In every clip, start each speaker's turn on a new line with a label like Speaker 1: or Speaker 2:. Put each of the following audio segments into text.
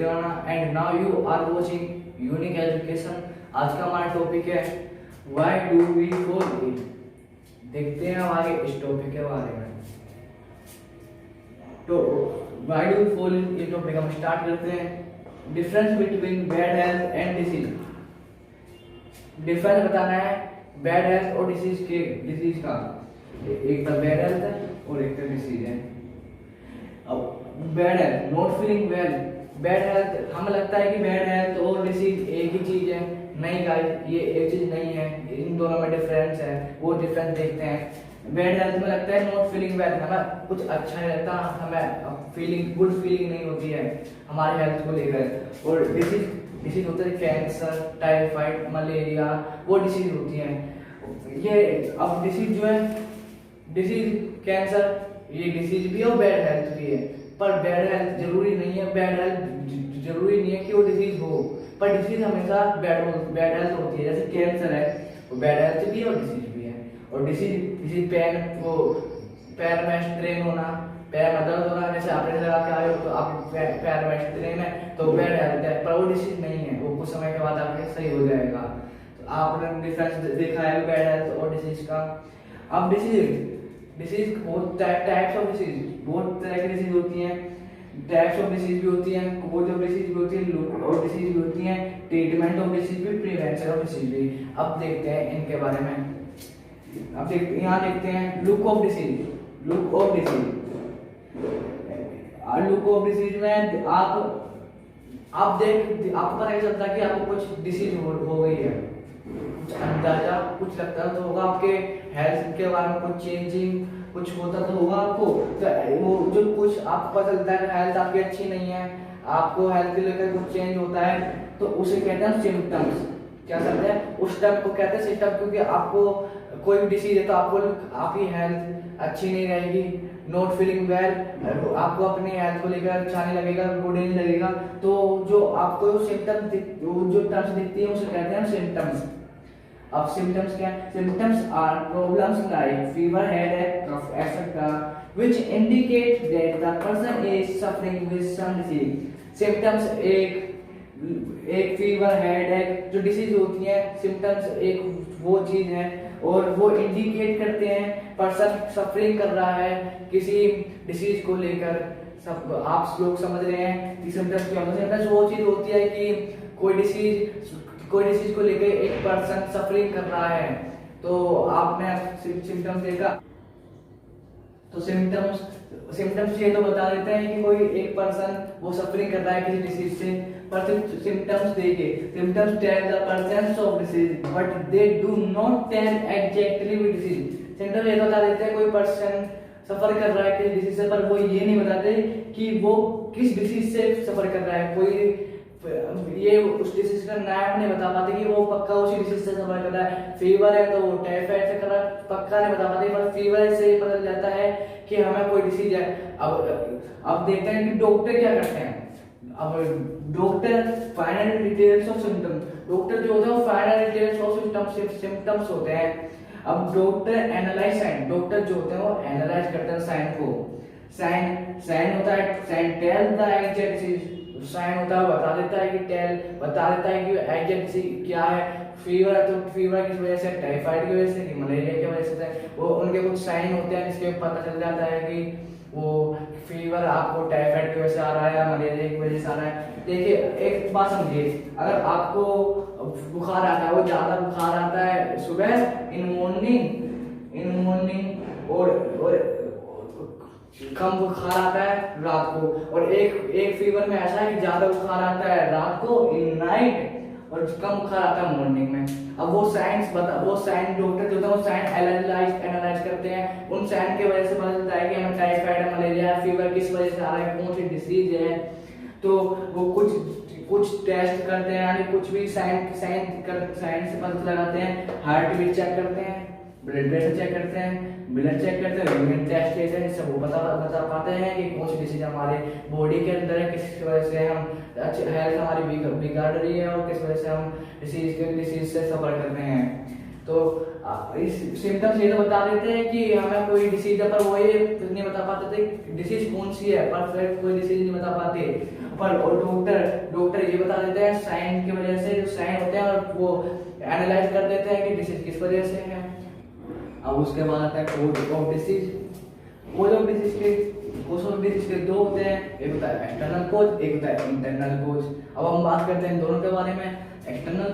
Speaker 1: Devana and now you are watching Unique Education। आज का हमारा टॉपिक है Why do we fall ill। देखते हैं हमारे इस टॉपिक के बारे में। तो Why do we fall ill ये टॉपिक हम स्टार्ट करते हैं। Difference between bad health and disease. Difference बताना है बैड हेल्थ और डिसीज का। एक तो बैड हेल्थ है और एक तो डिसीज है। अब bad health, not feeling well. Bad health हमें लगता है कि बैड हेल्थ और डिसीज एक ही चीज है। नहीं गाइस, ये एक चीज नहीं है, इन दोनों में डिफरेंस है। वो डिफरेंस देखते हैं। बैड हेल्थ में लगता है नॉट फीलिंग वेल, हमें कुछ अच्छा नहीं लगता, हमें फीलिंग गुड फीलिंग नहीं होती है हमारे हेल्थ को लेकर। और डिसीज होता है कैंसर, टाइफाइड, मलेरिया, वो डिसीज होती है। ये अब डिसीज जो है, डिसीज कैंसर, ये डिसीज भी है और बैड हेल्थ भी है। पर बैड हेल्थ जरूरी नहीं है, बैड हेल्थ जरूरी नहीं है कि वो डिसीज हो, पर डिसीज हमेशा बैड हेल्थ होती है। जैसे कैंसर है, वो बैड हेल्थ भी है और डिसीज भी है। और डिसीज पैर में स्ट्रेन होना, पैर में दर्द होना, जैसे आपने लगा के आए हो तो आप पैर में स्ट्रेन है तो बैड हेल्थ है, पर वो डिसीज नहीं है, वो कुछ समय के बाद आपके सही हो जाएगा। तो आपने डिफरेंस देखा है बैड हेल्थ और डिसीज का। अब डिसीज बहुत टाइप्स ऑफ डिसीज, बहुत तरह की डिसीज होती हैं। टाइप्स ऑफ डिसीज भी होती हैं, कोज ऑफ डिसीज भी होती है और डिसीज भी होती हैं, ट्रीटमेंट ऑफ डिसीज भी, प्रिवेंशन ऑफ डिसीज भी। अब देखते हैं इनके बारे में। अब यहाँ देखते हैं look of disease. Look of disease में आपको पता चलता है कि आपको कुछ डिसीज हो गई है, अंदाजा कुछ लगता है तो होगा। आपके हेल्थ के बारे में कुछ चेंजिंग कुछ होता तो होगा आपको। तो वो जो कुछ आपको पता चलता है कि हेल्थ आपकी अच्छी नहीं है, आपको हेल्थ के लेकर कुछ चेंज होता है, तो उसे कहते हैं सिम्टम्स। क्या कहते हैं उस टाइप को कहते हैं सिम्टम, क्योंकि आपको कोई भी डिसीज है तो आपकी हेल्थ अच्छी नहीं रहेगी, नॉट फीलिंग वेल, आपको अपनी हेल्थ को लेकर अच्छा नहीं लगेगा, गुड नहीं लगेगा। तो जो आपको सिम्टम जो टर्म्स दिखती है उसे कहते हैं सिम्टम्स। अब सिम्टम्स क्या है? Symptoms are problems like fever, headache, cough etcetera which indicate that the person is suffering with some disease. Symptoms एक फीवर, हेडेक जो डिसीज होती है, सिम्टम्स एक वो चीज है और वो इंडिकेट करते हैं पर्सन सफरिंग कर रहा है किसी डिसीज को लेकर। सब आप लोग समझ रहे हैं कि सिम्टम्स क्या होते हैं। सिम्टम्स वो चीज होती है कि कोई डिसीज को लेकर एक पर्सन सफरिंग कर रहा है, तो आपने सिम्टम्स देखा। तो सिम्टम्स ये तो बता देते हैं कि कोई एक पर्सन वो सफरिंग कर रहा है किसी डिसीज से, पर सिम्टम्स देखिए, symptoms tell the presence of disease but they do not tell exactly which disease. Symptoms ये बता देते हैं कोई पर्सन सफर कर रहा है किसी डिसीज से, पर वो ये नहीं बताते कि वो किस डिसीज से सफर कर रहा है। कोई ये उस डिसीज का नाम नहीं बता पाते कि वो पक्का उसी डिसीज से सफर कर रहा है। फीवर है तो वो टाइफाइड से कर रहा है, पक्का नहीं बता पाते, पर फीवर से ही पता जाता है कि हमें कोई डिसीज है। अब देखते हैं कि डॉक्टर क्या करते हैं। अब doctor final details of symptom, doctor जो होता है वो फाइनल डिटेल्स ऑफ सिम्टम्स होते हैं। अब डॉक्टर एनालाइज साइन, डॉक्टर जो होते हैं वो एनालाइज करते हैं साइन को। साइन होता है, sign tell the exact disease. Sign होता है बता देता है कि एग्जैक्ट डिसीज क्या है। फीवर है तो फीवर किस वजह से, टाइफाइड की वजह से कि मलेरिया की वजह से, वो उनके कुछ साइन होते हैं जिसके पता चल जाता है कि वो फीवर आपको टाइफाइड की वजह से आ रहा है या मलेरिया की वजह से आ रहा है। देखिए एक बात समझिए, अगर आपको बुखार आता है, वो ज्यादा बुखार आता है सुबह इन मॉर्निंग और कम बुखार आता है रात को, और एक फीवर में ऐसा है कि ज्यादा बुखार आता है रात को इन नाइट और कम बुखार आता है मॉर्निंग में। अब वो साइन डॉक्टर जो होता है वो साइन एनालाइज करते हैं। उन साइन की वजह से पता चलता है कि हमें टाइफाइड, मलेरिया, फीवर किस वजह से आ रहा है, कौन सी डिसीज है। तो वो कुछ टेस्ट करते हैं, यानी कुछ भी साइन से पता लगाते हैं। हार्ट बीट चेक करते हैं, ब्लड प्रेशर चेक करते हैं, ब्लड चेक करते हैं, यूरिन टेस्ट लेते हैं, जिससे वो बता पाते हैं कि कौन सी डिसीज हमारे बॉडी के अंदर है, किस वजह से हम हेल्थ हमारी बिगाड़ रही है और किस वजह से हम डिसीज से सफर कर रहे हैं। तो इस सिम्टम्स ये तो बता देते हैं कि हमें कोई डिसीज है, पर वो ये नहीं बता पाते थे डिसीज कौन सी है, परफेक्ट कोई डिसीज नहीं बता पाते। पर डॉक्टर ये बता देते हैं साइन की वजह से, जो साइन होते हैं और वो एनालाइज कर देते हैं कि डिसीज किस वजह से है। अब उसके बाद आता है cause of disease. Cause of disease के दो होते हैं, एक होता है एक्सटर्नल कोज, एक होता है इंटरनल कोज। अब हम बात करते हैं इन दोनों के बारे में। एक्सटर्नल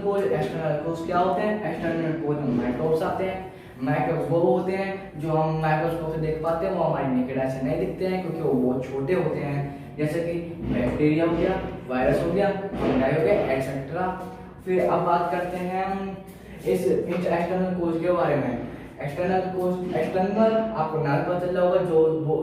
Speaker 1: कोज क्या होते हैं? एक्सटर्नल कोज में माइक्रोब्स आते हैं। माइक्रोब्स वो होते हैं जो हम माइक्रोस्कोप से देख पाते हैं, वो हमारी नेकेड आई से नहीं दिखते हैं क्योंकि वो बहुत छोटे होते हैं, जैसे कि बैक्टीरिया हो गया, वायरस हो गया, फंगाई हो गया, एक्सेट्रा। फिर अब बात करते हैं हम इस एक्सटर्नल कोज के बारे में। एक्सटर्नल आपको नाम पता चल रहा होगा,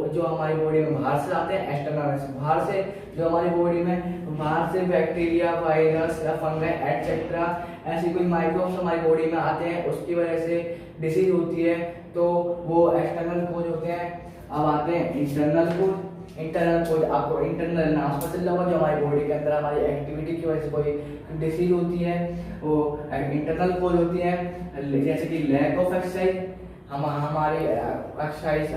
Speaker 1: जो हमारी बॉडी में बाहर से आते हैं। एक्सटर्नल बाहर से, जो हमारी बॉडी में बाहर से बैक्टीरिया, वायरस या फंगाई एक्सेट्रा ऐसी कोई माइक्रोब्स हमारी बॉडी में आते हैं, उसकी वजह से डिसीज होती है, तो वो एक्सटर्नल कोज होते हैं। अब आते हैं इंटरनल कोज। इंटरनल कोज आपको इंटरनल नाम से चल रहा होगा, जो हमारी बॉडी के अंदर हमारी एक्टिविटी की वजह से कोई डिसीज होती है, वो इंटरनल कोज होती है। जैसे कि लैक ऑफ एक्सरसाइज, हमारी एक्सरसाइज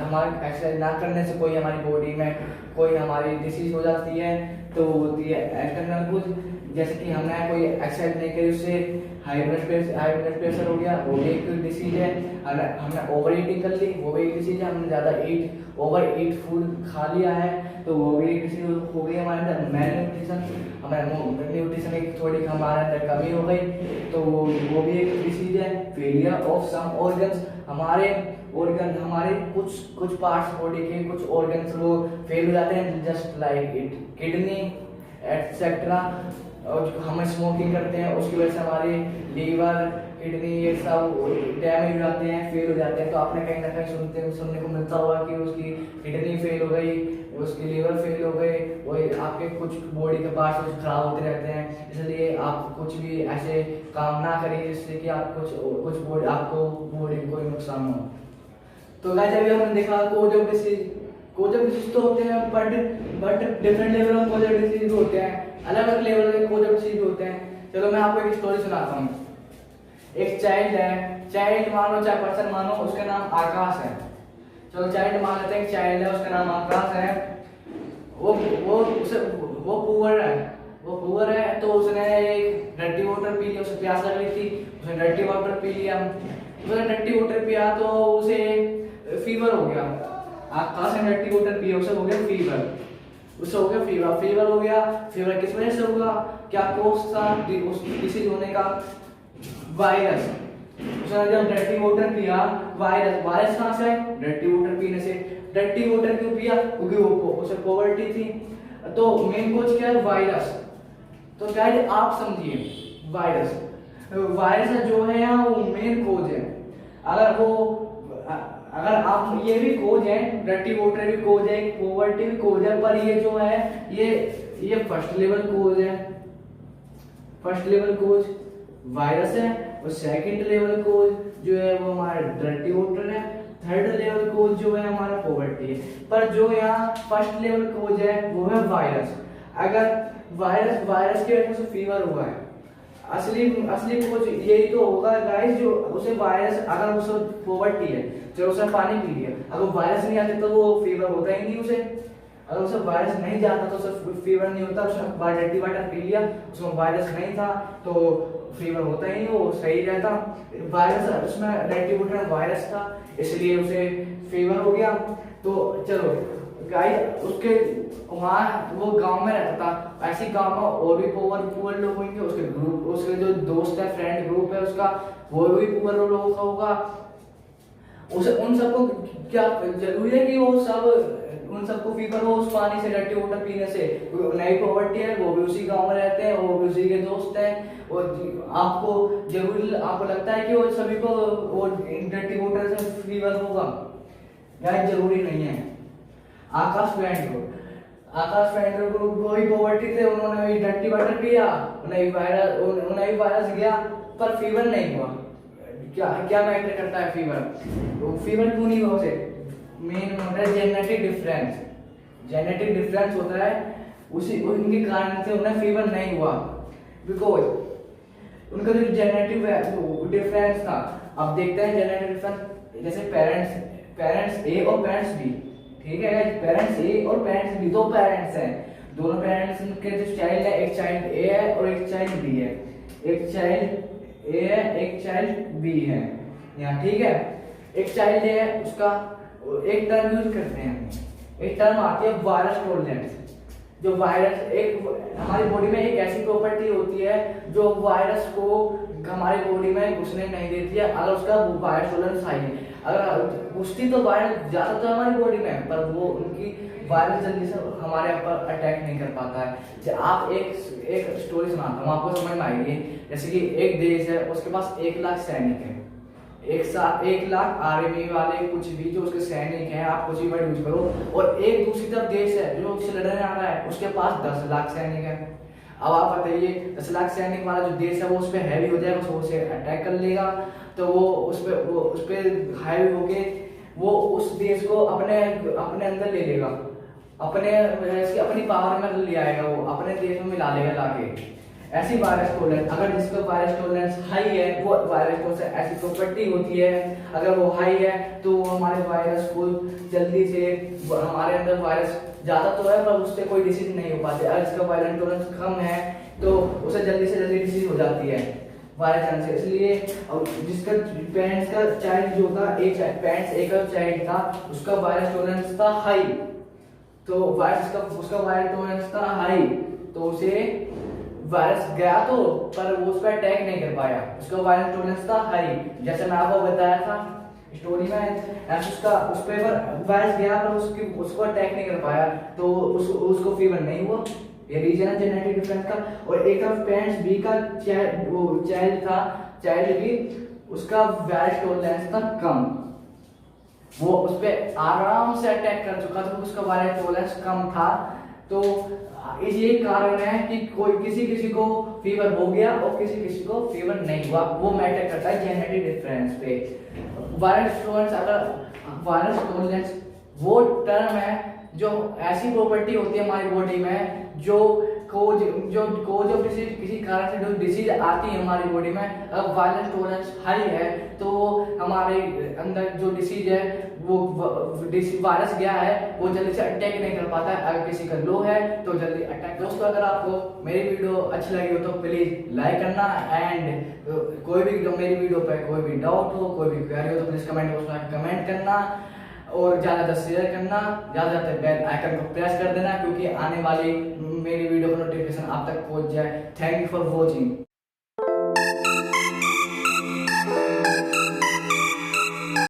Speaker 1: ना करने से कोई हमारी बॉडी में कोई हमारी डिसीज हो जाती है, तो वो होती है एक्सटर्नल कोज। जैसे कि हमने कोई एक्सरसाइज नहीं करी, उससे हाई ब्लड प्रेशर हो गया, वो भी एक डिसीज है। हमने ओवर ईटिंग कर ली, वो भी एक डिसीज है। हमने ज़्यादा ओवर ईट फूड खा लिया है, तो वो भी एक डिसीज हो गई हमारे अंदर। न्यूट्रिशन एक थोड़ी हमारे अंदर कमी हो गई, तो वो भी एक डिसीज है। फेलियर ऑफ सम ऑर्गन्स, हमारे कुछ पार्ट्स बॉडी के कुछ ऑर्गन्स वो फेल हो जाते हैं, just like it kidney etcetera. और हम स्मोकिंग करते हैं, उसकी वजह से हमारे लीवर, किडनी ये सब डैमेज हो जाते हैं, फेल हो जाते हैं। तो आपने कहीं ना कहीं सुनने को मिलता होगा कि उसकी किडनी फेल हो गई, उसकी लीवर फेल हो गई, वही आपके कुछ बॉडी के पार्ट्स कुछ खराब होते रहते हैं। इसलिए आप कुछ भी ऐसे काम ना करिए जिससे कि आप आपको बॉडी को कोई नुकसान हो। तो गाइस अभी हमने देखा कोज ऑफ डिसीज तो होते हैं, but different level of cause of disease होते हैं, अलग अलग लेवल के कोज ऑफ डिसीज होते हैं। चलो मैं आपको एक स्टोरी सुनाता हूँ। एक चाइल्ड मानो, चाहे पर्सन मानो, उसका नाम आकाश है। चलो चाइल्ड मान लेते हैं, चाइल्ड है, उसका नाम आकाश है। वो पुअर है, तो उसने एक डर्टी वाटर पी लिया, उसे प्यास लग रही थी, उसने डर्टी वाटर पी लिया। उसने डर्टी वाटर पिया तो उसे फीवर हो गया। आकाश ने डर्टी वाटर पिया, उसे हो गया फीवर। फीवर किस वजह से होगा? क्या कोस था उस डिसीज होने का? वायरस। उसने जब डर्टी वाटर पिया, वायरस कहाँ से आए? डर्टी वाटर पीने से। डर्टी वाटर क्यों पिया? क्योंकि वो उसे पॉवर्टी थी। तो मेन कोज क्या है? वायरस। तो गाइस आप समझिए, वायरस जो है यहाँ वो मेन कोज है। अगर आप ये भी कोज है, डर्टी वाटर भी कोज है, पॉवर्टी भी कोज है, पर ये जो है ये फर्स्ट लेवल कोज है। फर्स्ट लेवल कोज वायरस है, और सेकंड लेवल कोज जो है वो हमारा डर्टी वाटर है। थर्ड लेवल कोज जो है हमारा पॉवर्टी है। पर जो यहाँ फर्स्ट लेवल कोज है वो है वायरस। अगर वायरस की वजह से फीवर हुआ है, असली कोज यही तो होगा गाइस, जो उसे वायरस, अगर उसे पॉवर्टी है, जो उसने पानी पी लिया, अगर वायरस नहीं आते तो वो फीवर होता ही नहीं उसे। अगर उसे वायरस नहीं जाता तो उसे फीवर नहीं होता। उसने डर्टी वाटर पी लिया, उसमें वायरस नहीं था तो फीवर होता ही नहीं, वो सही रहता। वायरस, उसमें डर्टी वाटर में वायरस था, इसलिए उसे फीवर हो गया। तो चलो गाइस, उसके वहाँ वो गांव में रहता था, ऐसे गांव में और भी पुअर लोग होंगे, उसके जो दोस्त है, फ्रेंड ग्रुप है उसका, वो भी पुअर लोग होगा। उन सबको क्या जरूरी है कि उन सबको फीवर हो उस पानी से, डर्टी वाटर पीने से? नई पॉवर्टी है, वो भी उसी गांव में रहते हैं, वो भी उसी के दोस्त हैं। और आपको लगता है कि वो सभी को वो डर्टी वाटर से फीवर होगा? गाइस जरूरी नहीं है। आकाश फ्रेंड को कोई पॉवर्टी थे, उन्होंने भी डर्टी वाटर पिया, उन्हें भी वायरस गया, पर फीवर नहीं हुआ। क्या मैटर करता है फीवर? तो फीवर क्यों नहीं हुआ? उसे मेन होता है जेनेटिक डिफरेंस होता है, उनके कारण से उन्हें फीवर नहीं हुआ, बिकॉज उनका जो जेनेटिक डिफरेंस था अब देखते हैं जेनेटिक डिफरेंस, जैसे पेरेंट्स ए और पेरेंट्स बी, ठीक है, पेरेंट्स ए और पेरेंट्स बी, दो पेरेंट्स हैं, दोनों पेरेंट्स के जो चाइल्ड है, एक चाइल्ड ए है और एक चाइल्ड बी है, एक चाइल्ड ए है एक चाइल्ड बी है यहाँ, ठीक है। एक चाइल्ड है उसका एक टर्म यूज करते हैं, एक टर्म आती है वायरस टॉलरेंस। जो वायरस, एक हमारी बॉडी में एक ऐसी प्रॉपर्टी होती है जो वायरस को हमारी बॉडी में घुसने नहीं देती है, अगर उसका वायरस टॉलरेंस हाई है। अगर घुसती तो वायरस ज्यादा तो हमारी बॉडी में, पर वो उनकी वायरस जल्दी से हमारे ऊपर अटैक नहीं कर पाता है। जब आप एक स्टोरी सुनाता हूँ, आपको समझ में आएगी। जैसे कि एक देश है, उसके पास 1 लाख सैनिक है, 1 लाख आर्मी वाले, कुछ भी जो उसके सैनिक हैं, आप कुछ भी वर्ड यूज करो, और एक दूसरी तरफ देश है जो उससे लड़ने आ रहा है, उसके पास 10 लाख सैनिक है। अब आप बताइए 10 लाख सैनिक वाला जो देश है वो उस पर हैवी हो जाएगा, वो उसे अटैक कर लेगा, तो वो उस पर हैवी होके वो उस देश को अपने अंदर ले लेगा, अपनी पावर में ले आएगा, वो अपने देश में मिला लेगा लाके। ऐसी वायरस टॉलरेंस, अगर जिसका वायरस टॉलरेंस हाई है, वो वायरस टॉलरेंस ऐसी प्रॉपर्टी होती है, अगर वो हाई है तो हमारे वायरस को जल्दी से, हमारे अंदर वायरस ज्यादा तो है पर उससे कोई डिसीज नहीं हो पाती। अगर इसका वायरस टॉलरेंस कम है तो उसे जल्दी से जल्दी डिसीज हो जाती है वायरस से। इसलिए जिसका पेरेंट्स का चाइल्ड जो था, पेरेंट्स एक चाइल्ड था, उसका वायरस टॉलरेंस था हाई, तो उसका वायरस टॉलरेंस था हाई, तो उसे वायरस गया तो, पर वो उस पर अटैक नहीं कर पाया, उसका वायरस टॉलरेंस था हाई। जैसे मैं आपको बताया था स्टोरी में, उस पर वायरस गया पर उसको अटैक नहीं कर पाया, तो उसको फीवर नहीं हुआ। ये रीजन है जेनेटिक डिफरेंस का। और एक तरफ पेरेंट्स बी का चाइल्ड था, चाइल्ड बी, उसका वायरस टॉलरेंस था कम, वो उस पर आराम से अटैक कर चुका था, उसका वायरस टॉलरेंस कम था। तो ये कारण है कि किसी को फीवर हो गया और किसी को फीवर नहीं हुआ, वो मैटर करता है जेनेटिक डिफरेंस पे। वायरस टॉलरेंस, अगर वायरस टॉलरेंस वो टर्म है जो ऐसी प्रॉपर्टी होती है हमारी बॉडी में जो कोज ऑफ डिसीज, किसी कारण से जो डिसीज आती है हमारी बॉडी में, अगर वायरस टॉलरेंस हाई है तो हमारे अंदर जो डिसीज है, वो वायरस गया है, वो जल्दी से अटैक नहीं कर पाता है। अगर किसी का लो है तो जल्दी अटैक। दोस्तों, अगर आपको मेरी वीडियो अच्छी लगी हो तो प्लीज लाइक करना, एंड कोई भी जो मेरी वीडियो पे कोई भी डाउट हो, कोई भी क्वेरी हो तो प्लीज कमेंट बॉक्स में कमेंट करना, और ज़्यादा शेयर करना, ज़्यादा बेल आइकन को प्रेस कर देना, क्योंकि आने वाली मेरी वीडियो का नोटिफिकेशन आप तक पहुंच जाए। Thank you for watching.